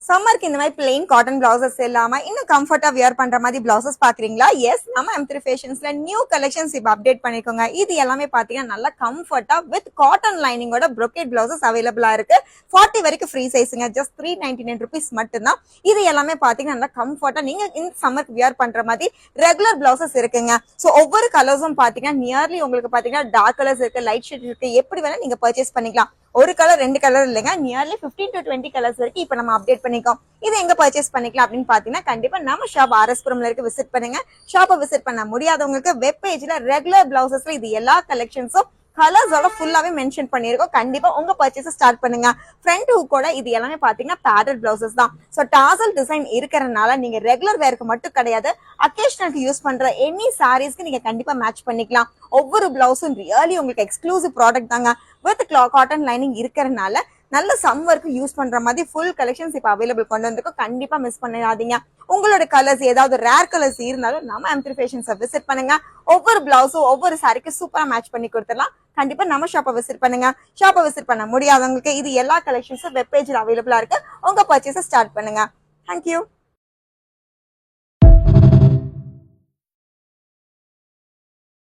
சம்மருக்கு இந்த மாதிரி பிளெயின் காட்டன் பிளவுசஸ் இல்லாம இன்னும் கம்ஃபர்ட்டா வியர் பண்ற மாதிரி பிளவுசஸ் பாக்குறீங்களா? எஸ், நம்ம M3 ஃபேஷன்ஸ்ல நியூ கலெக்ஷன்ஸ் இப்ப அப்டேட் பண்ணிக்கோங்க. இது எல்லாமே பாத்தீங்கன்னா நல்லா கம்ஃபர்ட்டா வித் காட்டன் லைனிங்கோட brocade பிளவுசஸ் அவைலபிளா இருக்கு. 40 வரைக்கும் ஃப்ரீ சைஸுங்க. ஜஸ்ட் 399 rupees மட்டும்தான். இது எல்லாமே பாத்தீங்கன்னா நல்லா கம்ஃபர்ட்டா நீங்க இந்த சம்மருக்கு வியர் பண்ற மாதிரி ரெகுலர் பிளவுசஸ் இருக்குங்க. சோ ஒவ்வொரு கலர்ஸும் பாத்தீங்கன்னா நியர்லி உங்களுக்கு பாத்தீங்கன்னா டார்க் கலர்ஸ் இருக்கு, லைட் ஷேட் இருக்கு, எப்படி வேணா நீங்க பர்ச்சேஸ் பண்ணிக்கலாம். ஒரு கலர் ரெண்டு கலர் இல்லைங்க, நியர்லி 15 to 20 கலர்ஸ் வரைக்கும் இப்ப நம்ம அப்டேட் பண்ணிக்கோம். இது எங்க பர்ச்சேஸ் பண்ணிக்கலாம் அப்படின்னு பாத்தீங்கன்னா கண்டிப்பா நம்ம ஷாப் RS புரம்ல இருக்கு, விசிட் பண்ணுங்க. ஷாப்பை விசிட் பண்ண முடியாதவங்களுக்கு வெப் பேஜ்ல ரெகுலர் பிளவுசஸ்ல இது எல்லா கலெக்ஷன்ஸும் கலர்ஸோட ஃபுல்லாவே மென்ஷன் பண்ணிருக்கோம். கண்டிப்பா உங்க பர்ச்சேஸ் ஸ்டார்ட் பண்ணுங்க. ஃப்ரண்ட் ஹூக்கோட இது எல்லாமே பாத்தீங்கன்னா பேடட் பிளவுசஸ் தான். சோ டாசல் டிசைன் இருக்கறனால நீங்க ரெகுலர் வேருக்கு மட்டும் கிடையாது, அக்கேஷனலுக்கு யூஸ் பண்ற எனி சாரீஸ்க்கு நீங்க கண்டிப்பா மேட்ச் பண்ணிக்கலாம். ஒவ்வொரு பிளவுஸும் ரியலி உங்களுக்கு எக்ஸ்க்ளூசிவ் ப்ராடக்ட் தாங்க. வித் காட்டன் லைனிங் இருக்கறனால நல்ல சம்மருக்கு யூஸ் பண்ற மாதிரி ஃபுல் கலெக்ஷன்ஸ் இப்ப அவைலபிள் கொண்டு வந்திருக்கோம். கண்டிப்பா மிஸ் பண்ணாதீங்க. உங்களோட கலர்ஸ் ஏதாவது ரேர் கலர்ஸ் இருந்தாலும் நம்ம M3 ஃபேஷன்ஸை விசிட் பண்ணுங்க. ஒவ்வொரு பிளவுஸும் ஒவ்வொரு சாரிக்கு சூப்பரா மேட்ச் பண்ணி கொடுத்துடலாம். கண்டிப்பா நம்ம ஷாப்பை விசிட் பண்ணுங்க. ஷாப்பை விசிட் பண்ண முடியாதவங்களுக்கு இது எல்லா கலெக்ஷன்ஸும் வெப் பேஜ்ல அவைலபிளா இருக்கு. உங்க பர்ச்சேஸை ஸ்டார்ட் பண்ணுங்க. தேங்க்யூ.